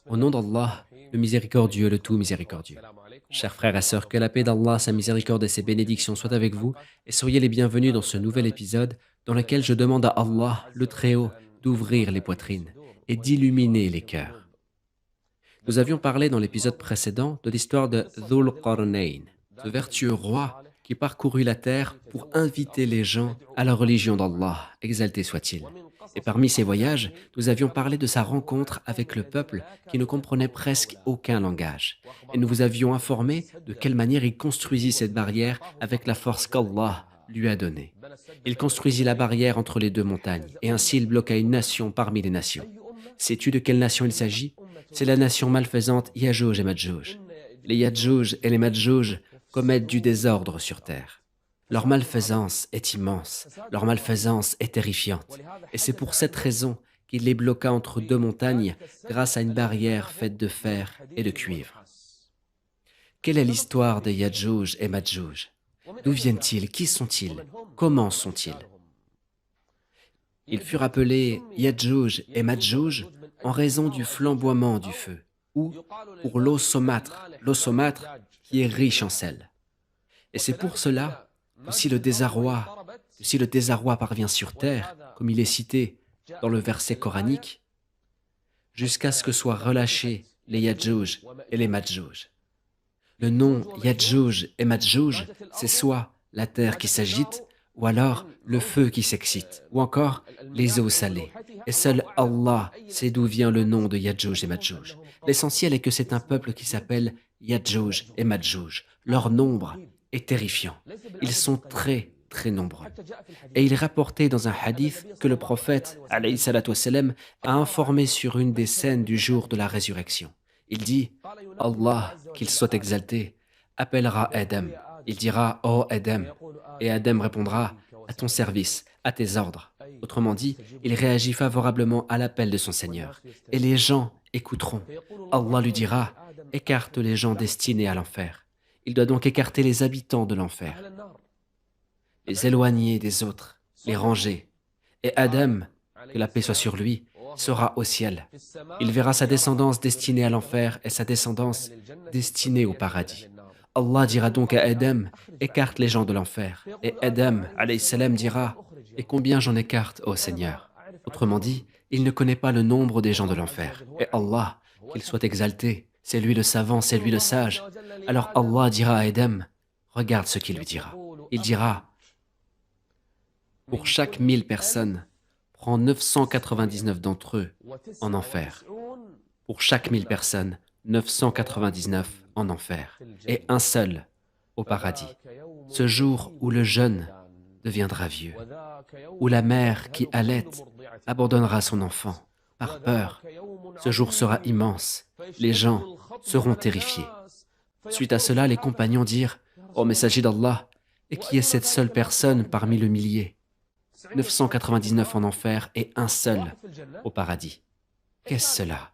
Au nom d'Allah, le miséricordieux, le tout miséricordieux. Chers frères et sœurs, que la paix d'Allah, sa miséricorde et ses bénédictions soient avec vous, et soyez les bienvenus dans ce nouvel épisode dans lequel je demande à Allah, le Très-Haut, d'ouvrir les poitrines et d'illuminer les cœurs. Nous avions parlé dans l'épisode précédent de l'histoire de Dhul Qarnayn, ce vertueux roi qui parcourut la terre pour inviter les gens à la religion d'Allah, exalté soit-il. Et parmi ces voyages, nous avions parlé de sa rencontre avec le peuple qui ne comprenait presque aucun langage. Et nous vous avions informé de quelle manière il construisit cette barrière avec la force qu'Allah lui a donnée. Il construisit la barrière entre les deux montagnes, et ainsi il bloqua une nation parmi les nations. Sais-tu de quelle nation il s'agit? C'est la nation malfaisante Yajouj et Madjouj. Les Yajouj et les Madjouj commettent du désordre sur terre. Leur malfaisance est immense, leur malfaisance est terrifiante. Et c'est pour cette raison qu'il les bloqua entre deux montagnes grâce à une barrière faite de fer et de cuivre. Quelle est l'histoire des Yajouj et Madjouj? D'où viennent-ils? Qui sont-ils? Comment sont-ils? Ils furent appelés Yajouj et Madjouj en raison du flamboiement du feu, ou pour l'eau saumâtre qui est riche en sel. Et c'est pour cela que si le désarroi parvient sur terre, comme il est cité dans le verset coranique, jusqu'à ce que soient relâchés les Yajouj et les Madjouj. Le nom Yajouj et Madjouj, c'est soit la terre qui s'agite, ou alors le feu qui s'excite, ou encore les eaux salées. Et seul Allah sait d'où vient le nom de Yajouj et Madjouj. L'essentiel est que c'est un peuple qui s'appelle Yajouj et Madjouj. Leur nombre est terrifiant. Ils sont très, très nombreux. Et il est rapporté dans un hadith que le prophète, alayhi salatu wassalam, a informé sur une des scènes du jour de la résurrection. Il dit, Allah, qu'il soit exalté, appellera Adam. Il dira, ô Adam, et Adam répondra, à ton service, à tes ordres. Autrement dit, il réagit favorablement à l'appel de son Seigneur. Et les gens écouteront. Allah lui dira, écarte les gens destinés à l'enfer. Il doit donc écarter les habitants de l'enfer, les éloigner des autres, les ranger. Et Adam, que la paix soit sur lui, sera au ciel. Il verra sa descendance destinée à l'enfer et sa descendance destinée au paradis. Allah dira donc à Adam, écarte les gens de l'enfer. Et Adam, alayhi salam, dira, et combien j'en écarte, ô Seigneur? Autrement dit, il ne connaît pas le nombre des gens de l'enfer. Et Allah, qu'il soit exalté, c'est lui le savant, c'est lui le sage. Alors Allah dira à Adam, regarde ce qu'il lui dira. Il dira, pour chaque 1000 personnes, prends 999 d'entre eux en enfer. Pour chaque 1000 personnes, 999 en enfer. Et un seul au paradis. Ce jour où le jeune deviendra vieux, où la mère qui allaite abandonnera son enfant par peur. Ce jour sera immense. Les gens seront terrifiés. Suite à cela, les compagnons dirent, ô messager d'Allah, et qui est cette seule personne parmi le millier? 999 en enfer et un seul au paradis. Qu'est-ce cela?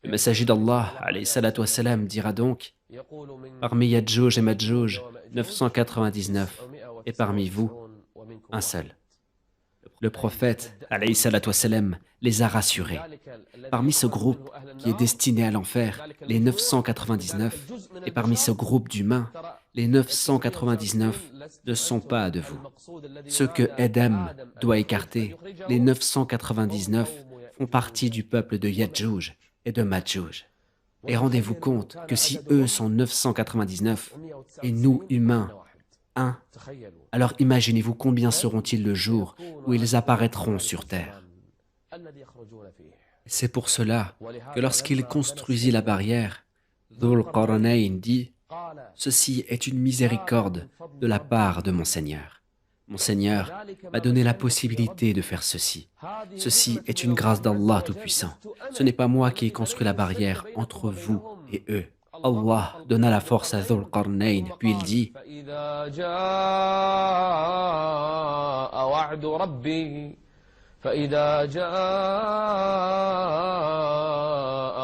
Le messager d'Allah, alayhi salatu wassalam, dira donc, parmi Yajouj et Madjouj, 999, et parmi vous, un seul. Le prophète, alayhi salatu wassalam, les a rassurés. Parmi ce groupe qui est destiné à l'enfer, les 999, et parmi ce groupe d'humains, les 999 ne sont pas de vous. Ceux que Adam doit écarter, les 999, font partie du peuple de Yajouj et de Madjouj. Et rendez-vous compte que si eux sont 999 et nous, humains, 1, alors imaginez-vous combien seront-ils le jour où ils apparaîtront sur terre. C'est pour cela que lorsqu'il construisit la barrière, Dhul Qarnayn dit, ceci est une miséricorde de la part de mon Seigneur. Mon Seigneur m'a donné la possibilité de faire ceci. Ceci est une grâce d'Allah Tout-Puissant. Ce n'est pas moi qui ai construit la barrière entre vous et eux. Allah donna la force à Dhul Qarnayn, puis il dit, فإذا جاء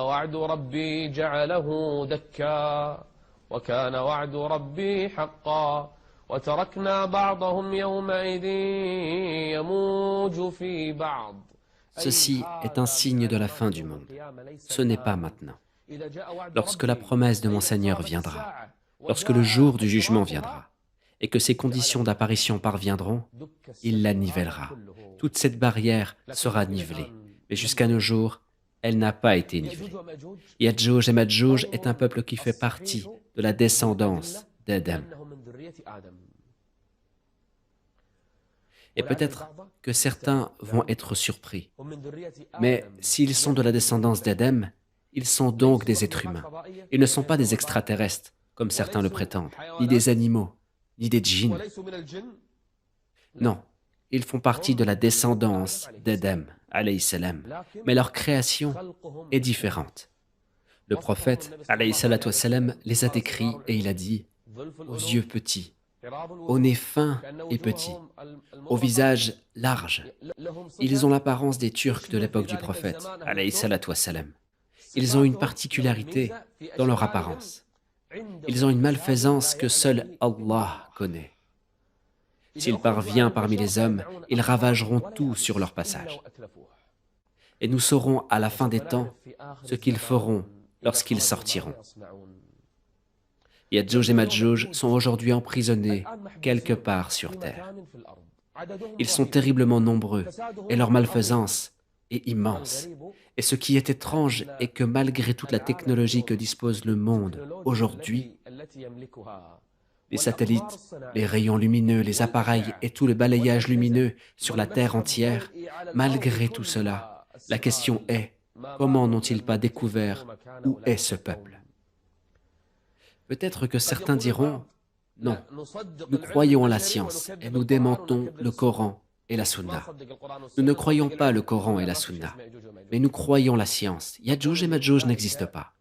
وعد ربي جعله دكا وكان وعد ربي حقا وتركنا بعضهم يومئذ يموج في بعض Ceci est un signe de la fin du monde. Ce n'est pas maintenant. Lorsque la promesse de mon Seigneur viendra, lorsque le jour du jugement viendra, et que ses conditions d'apparition parviendront, il la nivellera. Toute cette barrière sera nivelée. Mais jusqu'à nos jours, elle n'a pas été nivelée. Yadjouj et Madjouj est un peuple qui fait partie de la descendance d'Adam. Et peut-être que certains vont être surpris. Mais s'ils sont de la descendance d'Adam, ils sont donc des êtres humains. Ils ne sont pas des extraterrestres, comme certains le prétendent, ni des animaux, ni des djinns. Non, ils font partie de la descendance d'Adam, alayhi salam, mais leur création est différente. Le prophète, alayhi salatu wassalam, les a décrits et il a dit « aux yeux petits, au nez fin et petit, au visage large. Ils ont l'apparence des Turcs de l'époque du prophète, alayhi salatu wassalam. Ils ont une particularité dans leur apparence. Ils ont une malfaisance que seul Allah connaît. S'il parvient parmi les hommes, ils ravageront tout sur leur passage. Et nous saurons à la fin des temps ce qu'ils feront lorsqu'ils sortiront. Yadjouj et Madjouj sont aujourd'hui emprisonnés quelque part sur terre. Ils sont terriblement nombreux et leur malfaisance est immense. Et ce qui est étrange est que malgré toute la technologie que dispose le monde aujourd'hui, les satellites, les rayons lumineux, les appareils et tout le balayage lumineux sur la Terre entière, malgré tout cela, la question est, comment n'ont-ils pas découvert où est ce peuple? Peut-être que certains diront, non, nous croyons en la science et nous démentons le Coran et la Sunna. Nous ne croyons pas le Coran et la Sunna, mais nous croyons la science. Yadjouj et Madjouj n'existent pas.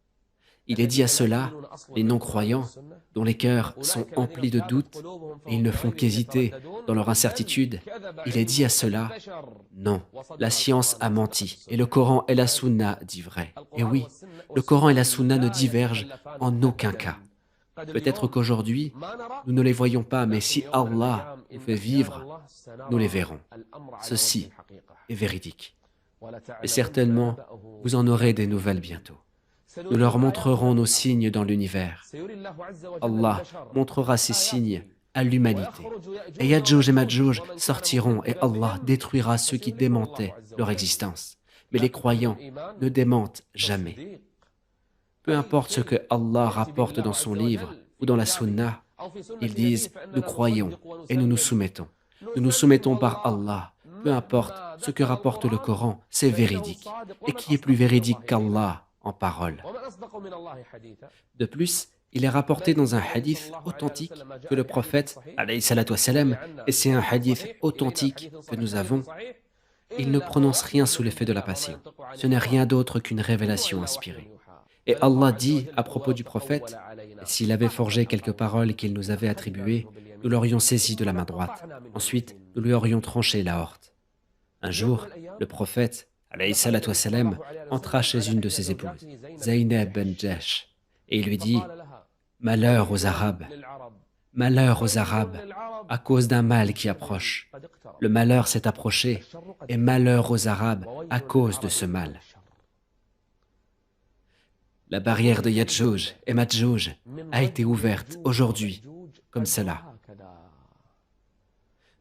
Il est dit à ceux-là, les non-croyants, dont les cœurs sont emplis de doutes et ils ne font qu'hésiter dans leur incertitude, il est dit à ceux-là, non, la science a menti et le Coran et la Sunna dit vrai. Et oui, le Coran et la Sunna ne divergent en aucun cas. Peut-être qu'aujourd'hui, nous ne les voyons pas, mais si Allah nous fait vivre, nous les verrons. Ceci est véridique. Et certainement, vous en aurez des nouvelles bientôt. Nous leur montrerons nos signes dans l'univers. Allah montrera ces signes à l'humanité. Et Yadjouj et Madjouj sortiront et Allah détruira ceux qui démentaient leur existence. Mais les croyants ne démentent jamais. Peu importe ce que Allah rapporte dans son livre ou dans la Sunna, ils disent « nous croyons et nous nous soumettons ». Nous nous soumettons par Allah. Peu importe ce que rapporte le Coran, c'est véridique. Et qui est plus véridique qu'Allah en parole? De plus, il est rapporté dans un hadith authentique que le prophète, alayhi salatu wassalam, et c'est un hadith authentique que nous avons, il ne prononce rien sous l'effet de la passion. Ce n'est rien d'autre qu'une révélation inspirée. Et Allah dit à propos du prophète, s'il avait forgé quelques paroles qu'il nous avait attribuées, nous l'aurions saisi de la main droite. Ensuite, nous lui aurions tranché la horte. Un jour, le prophète, alayhi salatu wassalam, entra chez une de ses épouses, Zaynab ben Jahsh, et il lui dit, malheur aux Arabes à cause d'un mal qui approche. Le malheur s'est approché, et malheur aux Arabes à cause de ce mal. La barrière de Yadjouj et Madjouj a été ouverte aujourd'hui, comme cela.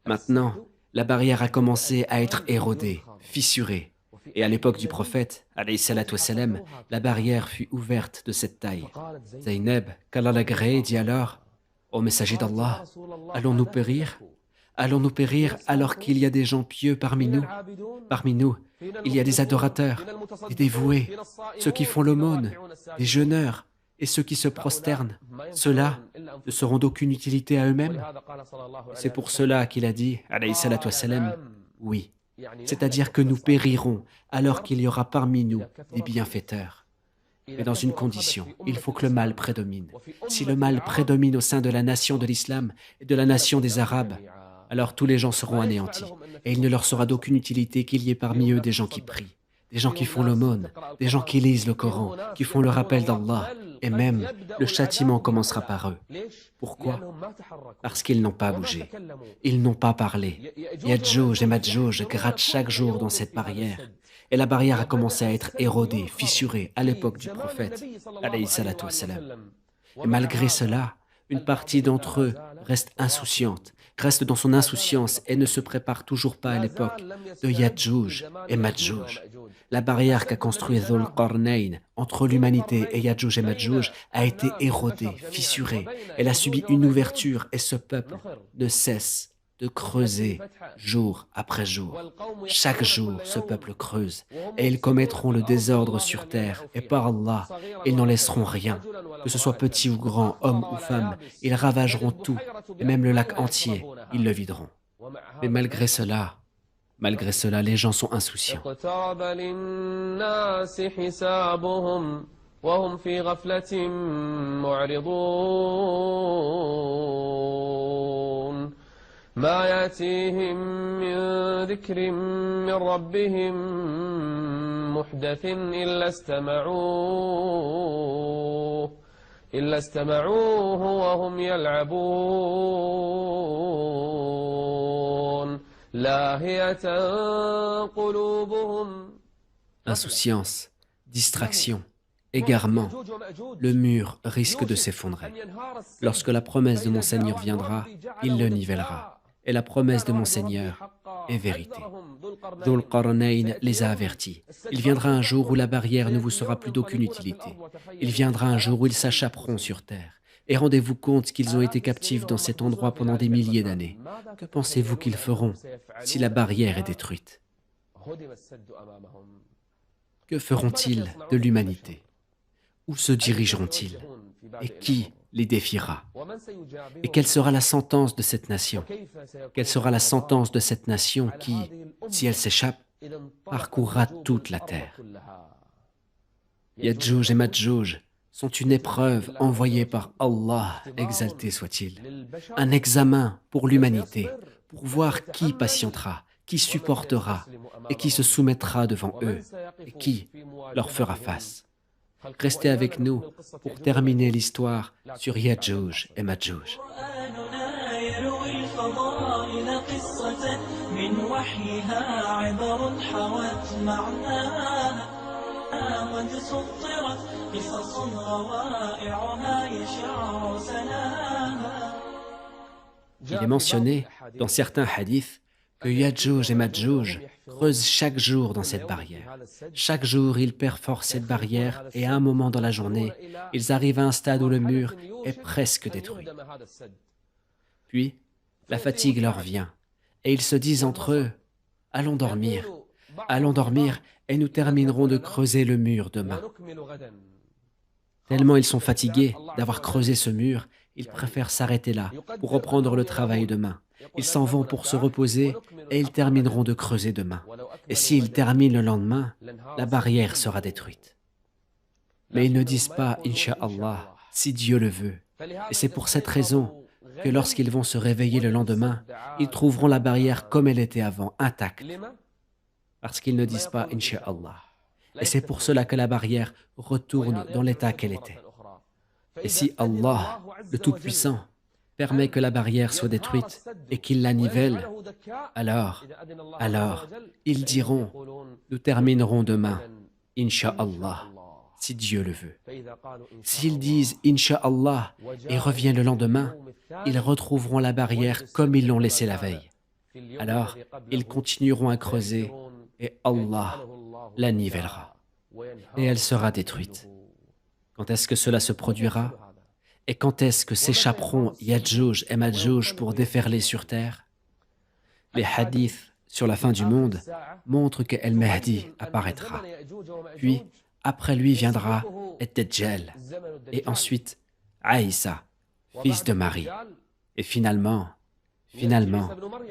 Maintenant, la barrière a commencé à être érodée, fissurée. Et à l'époque du prophète, alayhi salatu wassalam, la barrière fut ouverte de cette taille. Zaynab, qu'Allah l'agréé, dit alors, « Ô messager d'Allah, allons-nous périr? Allons-nous périr alors qu'il y a des gens pieux parmi nous? Parmi nous, il y a des adorateurs, des dévoués, ceux qui font l'aumône, des jeûneurs et ceux qui se prosternent. Ceux-là ne seront d'aucune utilité à eux-mêmes. » C'est pour cela qu'il a dit, alayhi salatu wassalam, « Oui, c'est-à-dire que nous périrons alors qu'il y aura parmi nous des bienfaiteurs. Mais dans une condition, il faut que le mal prédomine. Si le mal prédomine au sein de la nation de l'islam et de la nation des Arabes, alors tous les gens seront anéantis, et il ne leur sera d'aucune utilité qu'il y ait parmi eux des gens qui prient, des gens qui font l'aumône, des gens qui lisent le Coran, qui font le rappel d'Allah, et même le châtiment commencera par eux. Pourquoi? Parce qu'ils n'ont pas bougé, ils n'ont pas parlé. Yadjouj et Madjouj grattent chaque jour dans cette barrière, Et la barrière a commencé à être érodée, fissurée à l'époque du prophète, alayhi salatu wassalam. Et malgré cela, une partie d'entre eux reste insouciante, reste dans son insouciance et ne se prépare toujours pas à l'époque de Yadjouj et Madjouj. La barrière qu'a construite Dhul Qarnayn entre l'humanité et Yadjouj et Madjouj a été érodée, fissurée. Elle a subi une ouverture et ce peuple ne cesse de creuser jour après jour. Chaque jour, ce peuple creuse et ils commettront le désordre sur terre et par Allah, ils n'en laisseront rien. Que ce soit petit ou grand, homme ou femme, ils ravageront tout et même le lac entier, ils le videront. Mais malgré cela, les gens sont insouciants. اقترب للناس حسابهم وهم في غفلة معرضون ما يأتيهم من ذكر من ربهم محدث إلا استمعوه وهم يلعبون لاهية قلوبهم. Insouciance, distraction, égarement, le mur risque de s'effondrer. Lorsque la promesse de mon Seigneur viendra, il le nivellera. Et la promesse de mon Seigneur est vérité. Dhul Qarnayn les a avertis. Il viendra un jour où la barrière ne vous sera plus d'aucune utilité. Il viendra un jour où ils s'échapperont sur terre. Et rendez-vous compte qu'ils ont été captifs dans cet endroit pendant des milliers d'années. Que pensez-vous qu'ils feront si la barrière est détruite? Que feront-ils de l'humanité? Où se dirigeront-ils? Et qui les défiera? Et quelle sera la sentence de cette nation? Quelle sera la sentence de cette nation qui, si elle s'échappe, parcourra toute la terre? Yadjouj et Madjouj sont une épreuve envoyée par Allah, exalté soit-il, un examen pour l'humanité, pour voir qui patientera, qui supportera et qui se soumettra devant eux et qui leur fera face. Restez avec nous pour terminer l'histoire sur Yadjouj et Madjouj. Il est mentionné dans certains hadiths que Yadjouj et Madjouj creusent chaque jour dans cette barrière. Chaque jour, ils perforent cette barrière et à un moment dans la journée, ils arrivent à un stade où le mur est presque détruit. Puis, la fatigue leur vient et ils se disent entre eux, allons dormir et nous terminerons de creuser le mur demain. Tellement ils sont fatigués d'avoir creusé ce mur, ils préfèrent s'arrêter là pour reprendre le travail demain. Ils s'en vont pour se reposer et ils termineront de creuser demain. Et s'ils terminent le lendemain, la barrière sera détruite. Mais ils ne disent pas « Inch'Allah » si Dieu le veut. Et c'est pour cette raison que lorsqu'ils vont se réveiller le lendemain, ils trouveront la barrière comme elle était avant, intacte. Parce qu'ils ne disent pas « Inch'Allah ». Et c'est pour cela que la barrière retourne dans l'état qu'elle était. Et si Allah, le Tout-Puissant, permet que la barrière soit détruite et qu'il la nivelle, alors, ils diront, nous terminerons demain, Inch'Allah, si Dieu le veut. S'ils disent Inch'Allah et reviennent le lendemain, ils retrouveront la barrière comme ils l'ont laissée la veille. Alors, ils continueront à creuser et Allah la nivellera. Et elle sera détruite. Quand est-ce que cela se produira? Et quand est-ce que s'échapperont Yadjouj et Madjouj pour déferler sur terre? Les hadiths sur la fin du monde montrent que El-Mahdi apparaîtra. Puis, après lui viendra Ad-Dajjal. Et ensuite, Aïssa, fils de Marie. Et finalement,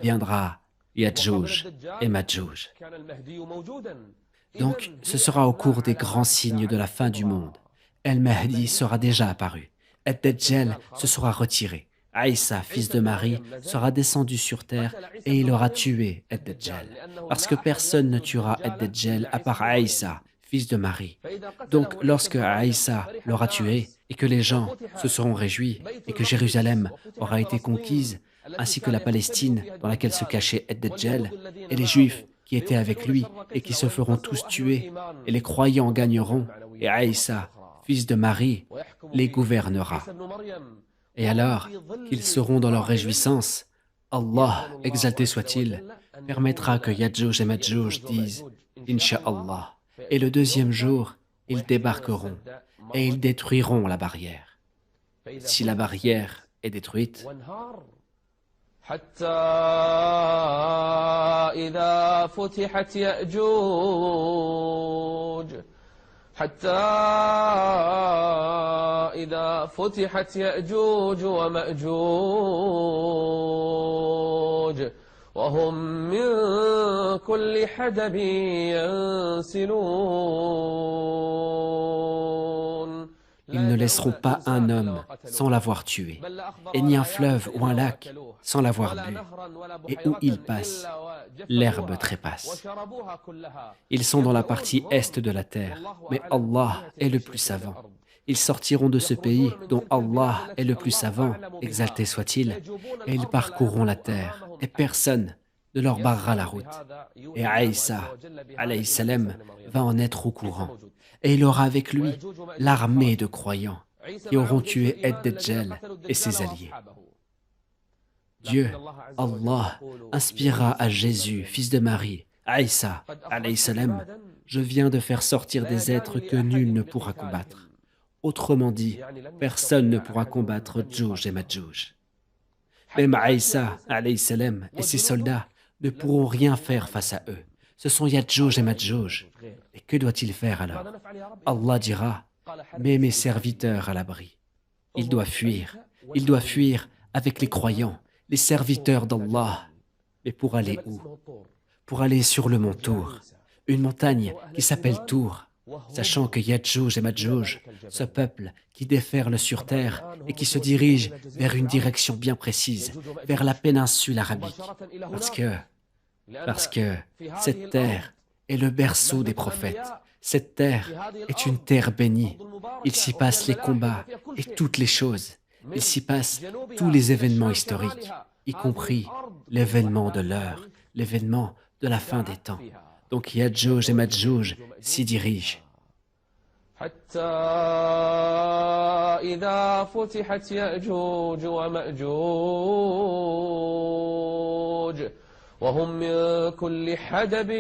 viendra Yadjouj et Madjouj. Donc, ce sera au cours des grands signes de la fin du monde. El-Mahdi sera déjà apparu. Ad-Dajjal se sera retiré. Aïssa, fils de Marie, sera descendu sur terre et il aura tué Ad-Dajjal. Parce que personne ne tuera Ad-Dajjal à part Aïssa, fils de Marie. Donc, lorsque Aïssa l'aura tué et que les gens se seront réjouis et que Jérusalem aura été conquise, ainsi que la Palestine dans laquelle se cachait Ad-Dajjal, et les Juifs qui étaient avec lui et qui se feront tous tuer, et les croyants gagneront, et Aïssa, fils de Marie, les gouvernera. Et alors qu'ils seront dans leur réjouissance, Allah, exalté soit-il, permettra que Yadjouj et Madjouj disent « Inch'Allah » et le deuxième jour, ils débarqueront et ils détruiront la barrière. Si la barrière est détruite, حتى إذا فتحت يأجوج حتى إذا فتحت يأجوج ومأجوج وهم من كل حدب ينسلون ils ne laisseront pas un homme sans l'avoir tué, et ni un fleuve ou un lac sans l'avoir bu, et où ils passent, l'herbe trépasse. Ils sont dans la partie est de la terre, mais Allah est le plus savant. Ils sortiront de ce pays dont Allah est le plus savant, exalté soit-il, et ils parcourront la terre, et personne ne leur barrera la route. Et Aïssa, alayhi salam, va en être au courant, et il aura avec lui l'armée de croyants qui auront tué Ad-Dajjal et ses alliés. Dieu, Allah, inspira à Jésus, fils de Marie, Aïssa, alayhi salam, je viens de faire sortir des êtres que nul ne pourra combattre. Autrement dit, personne ne pourra combattre Djouj et Madjouj. Même Aïssa, alayhi salam, et ses soldats ne pourront rien faire face à eux. Ce sont Yadjouj et Madjouj. Et que doit-il faire alors? Allah dira, mets mes serviteurs à l'abri. Il doit fuir avec les croyants, les serviteurs d'Allah. Mais pour aller où? Pour aller sur le mont Tour, une montagne qui s'appelle Tour, sachant que Yadjouj et Madjouj, ce peuple qui déferle sur terre et qui se dirige vers une direction bien précise, vers la péninsule arabique, parce que cette terre est le berceau des prophètes. Cette terre est une terre bénie. Il s'y passe les combats et toutes les choses. Il s'y passe tous les événements historiques, y compris l'événement de l'heure, l'événement de la fin des temps. Donc Yadjouj et Madjouj s'y dirigent. حتى إذا فتحت يأجوج ومأجوج وهم من كل حدب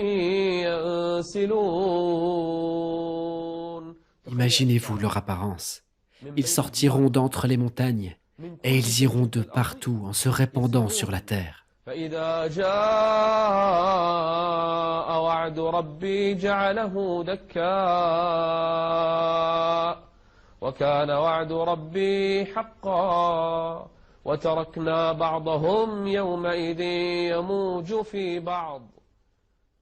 ينسلون. Imaginez-vous leur apparence. Ils sortiront d'entre les montagnes et ils iront de partout en se répandant sur la terre. فإذا جاء وعد ربي جعله دكا وكان وعد ربي حقا وتركنا بعضهم يومئذ يموج في بعض.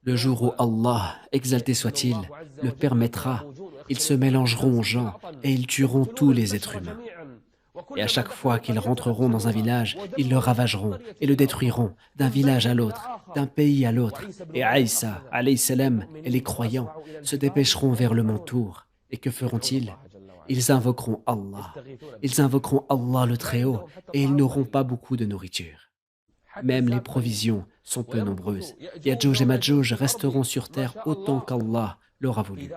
Le jour où Allah, exalté soit-il, le permettra, ils se mélangeront aux gens et ils tueront tous les êtres humains. Et à chaque fois qu'ils rentreront dans un village, ils le ravageront et le détruiront d'un village à l'autre, d'un pays à l'autre. Et Aïssa, alayhi salam, et les croyants se dépêcheront vers le mont Tour. Et que feront-ils? Ils invoqueront Allah. Ils invoqueront Allah le Très-Haut et ils n'auront pas beaucoup de nourriture. Même les provisions sont peu nombreuses. Yadjouj et Madjouj resteront sur terre autant qu'Allah l'aura voulu.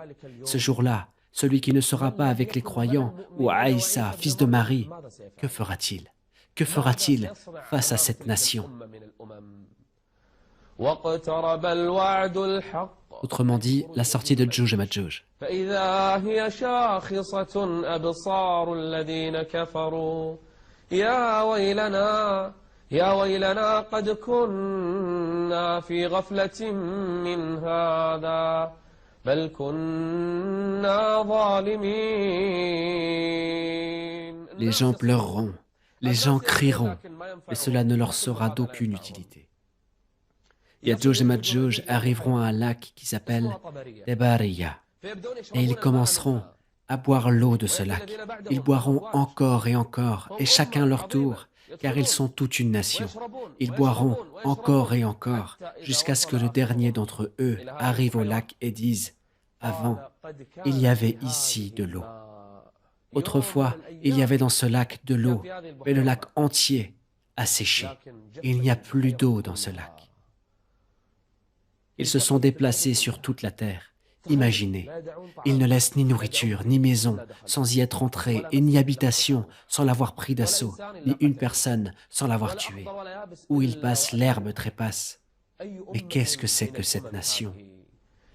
Ce jour-là, celui qui ne sera pas avec les croyants, ou Aïssa, fils de Marie, que fera-t-il? Que fera-t-il face à cette nation? Autrement dit, la sortie de Djouj et Madjouj. فإذا هي شاخصة أبصار الذين كفروا يا ويلنا قد كنا في غفلة من هذا بل كنا ظالمين. Les gens pleureront, les gens crieront, mais cela ne leur sera d'aucune utilité. Yadjouj et Madjouj arriveront à un lac qui s'appelle Tebariya, et ils commenceront à boire l'eau de ce lac. Ils boiront encore et chacun leur tour, car ils sont toute une nation. Ils boiront encore et encore, jusqu'à ce que le dernier d'entre eux arrive au lac et dise « Avant, il y avait ici de l'eau. Autrefois, il y avait dans ce lac de l'eau, mais le lac entier a séché. Il n'y a plus d'eau dans ce lac. » Ils se sont déplacés sur toute la terre. Imaginez, ils ne laissent ni nourriture, ni maison, sans y être entrés, et ni habitation, sans l'avoir pris d'assaut, ni une personne, sans l'avoir tué. Où ils passent, l'herbe trépasse. Mais qu'est-ce que c'est que cette nation?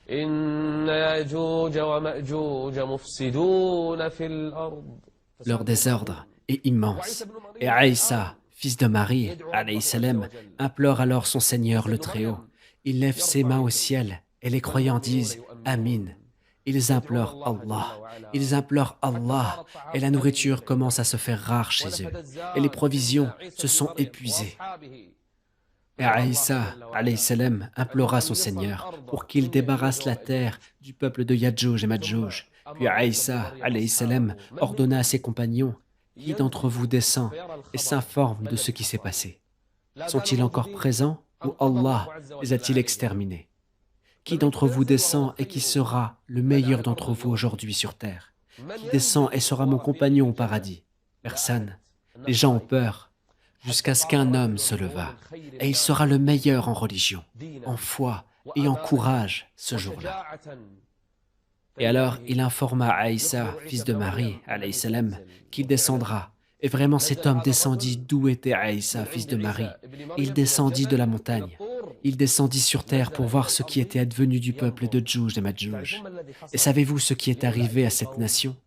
إن يأجوج ومأجوج مفسدون في الأرض Leur désordre est immense. Et Aïssa, fils de Marie, alayhi salam, implore alors son Seigneur le Très-Haut. Il lève ses mains au ciel et les croyants disent Amin. Ils implorent Allah. Ils implorent Allah et la nourriture commence à se faire rare chez eux. Et les provisions se sont épuisées. Et Aïssa, alayhi salam, implora son Seigneur pour qu'il débarrasse la terre du peuple de Yadjouj et Madjouj. Puis Aïssa, alayhi salam, ordonna à ses compagnons qui d'entre vous descend et s'informe de ce qui s'est passé? Sont-ils encore présents ou Allah les a-t-il exterminés? Qui d'entre vous descend et qui sera le meilleur d'entre vous aujourd'hui sur terre? Qui descend et sera mon compagnon au paradis? Personne. Les gens ont peur. Jusqu'à ce qu'un homme se leva, et il sera le meilleur en religion, en foi et en courage ce jour-là. Et alors il informa Aïssa, fils de Marie, alayhi salam, qu'il descendra. Et vraiment cet homme descendit d'où était Aïssa, fils de Marie. Il descendit de la montagne. Il descendit sur terre pour voir ce qui était advenu du peuple de Djouj et Madjouj. Et savez-vous ce qui est arrivé à cette nation?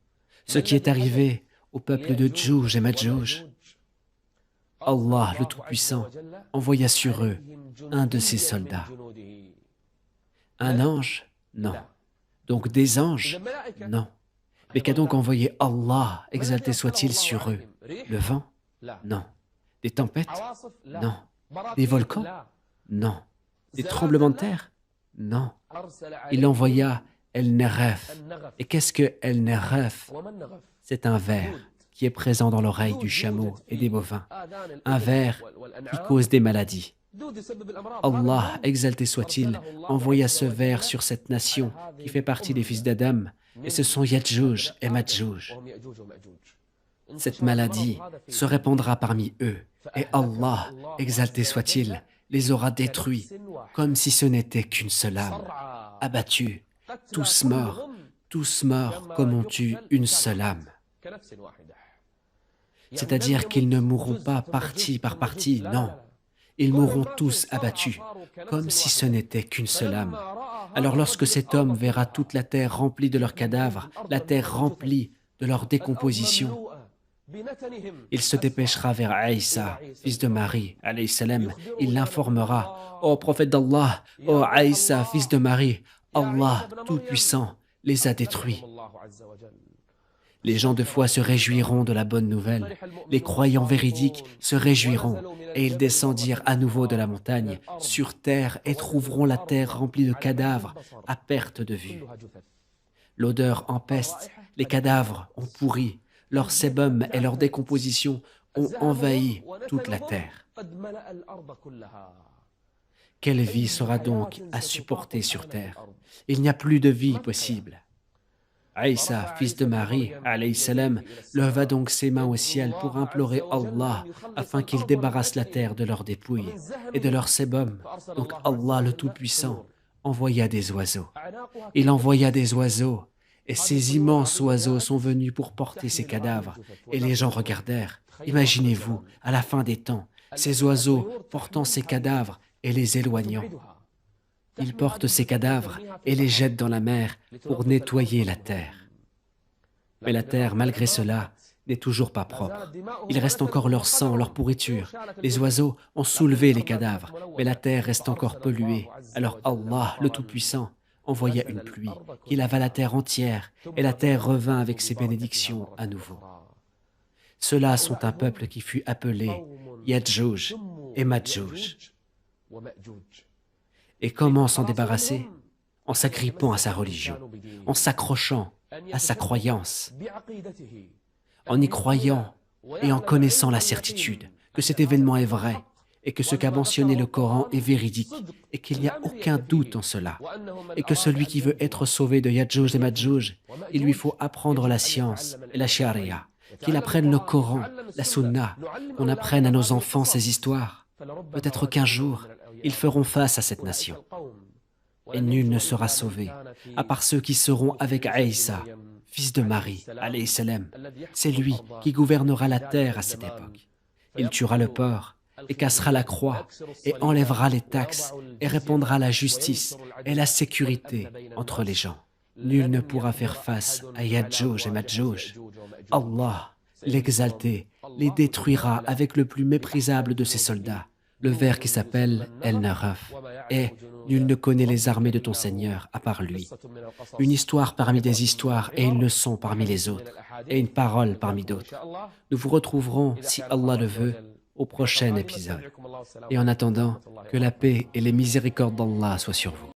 Ce qui est arrivé au peuple de Djouj et Madjouj? Allah, le Tout-Puissant, envoya sur eux un de ses soldats. Un ange? Non. Donc des anges? Non. Mais qu'a donc envoyé Allah, exalté soit-il, sur eux? Le vent? Non. Des tempêtes? Non. Des volcans? Non. Des tremblements de terre? Non. Il envoya El-Neref. Et qu'est-ce que El-Neref? C'est un ver qui est présent dans l'oreille du chameau et des bovins, un ver qui cause des maladies. Allah, exalté soit-il, envoya ce ver sur cette nation qui fait partie des fils d'Adam, et ce sont Yadjouj et Madjouj. Cette maladie se répandra parmi eux, et Allah, exalté soit-il, les aura détruits, comme si ce n'était qu'une seule âme, abattus, tous morts comme on tue une seule âme. C'est-à-dire qu'ils ne mourront pas partie par partie, non. Ils mourront tous abattus, comme si ce n'était qu'une seule âme. Alors lorsque cet homme verra toute la terre remplie de leurs cadavres, la terre remplie de leur décomposition, il se dépêchera vers Aïssa, fils de Marie, alayhi salam. Il l'informera: Ô prophète d'Allah, ô Aïssa, fils de Marie, Allah, Tout-Puissant, les a détruits. Les gens de foi se réjouiront de la bonne nouvelle. Les croyants véridiques se réjouiront, et ils descendirent à nouveau de la montagne, sur terre, et trouveront la terre remplie de cadavres, à perte de vue. L'odeur empeste, les cadavres ont pourri, leur sébum et leur décomposition ont envahi toute la terre. Quelle vie sera donc à supporter sur terre? Il n'y a plus de vie possible. Aïssa, fils de Marie, alayhi salam, leva donc ses mains au ciel pour implorer Allah afin qu'il débarrasse la terre de leurs dépouilles et de leur sébum. Donc Allah le Tout-Puissant envoya des oiseaux. Il envoya des oiseaux, et ces immenses oiseaux sont venus pour porter ces cadavres. Et les gens regardèrent. Imaginez-vous, à la fin des temps, ces oiseaux portant ces cadavres et les éloignant. Ils portent ces cadavres et les jettent dans la mer pour nettoyer la terre. Mais la terre, malgré cela, n'est toujours pas propre. Il reste encore leur sang, leur pourriture. Les oiseaux ont soulevé les cadavres, mais la terre reste encore polluée. Alors Allah, le Tout-Puissant, envoya une pluie qui lava la terre entière, et la terre revint avec ses bénédictions à nouveau. Ceux-là sont un peuple qui fut appelé Yadjouj et Madjouj. Et comment s'en débarrasser? En s'agrippant à sa religion, en s'accrochant à sa croyance, en y croyant et en connaissant la certitude que cet événement est vrai et que ce qu'a mentionné le Coran est véridique et qu'il n'y a aucun doute en cela et que celui qui veut être sauvé de Yadjouj et Madjouj, il lui faut apprendre la science et la charia, qu'il apprenne le Coran, la sunna, qu'on apprenne à nos enfants ces histoires. Peut-être qu'un jour, ils feront face à cette nation. et nul ne sera sauvé, à part ceux qui seront avec Aïssa, fils de Marie, alayhi salam. C'est lui qui gouvernera la terre à cette époque. Il tuera le porc et cassera la croix et enlèvera les taxes et répandra la justice et la sécurité entre les gens. Nul ne pourra faire face à Yadjouj et Madjouj. Allah, l'exalté, les détruira avec le plus méprisable de ses soldats, le ver qui s'appelle El-Naraf. Et nul ne connaît les armées de ton Seigneur à part lui. Une histoire parmi des histoires et une leçon parmi les autres, et une parole parmi d'autres. Nous vous retrouverons, si Allah le veut, au prochain épisode. Et en attendant, que la paix et les miséricordes d'Allah soient sur vous.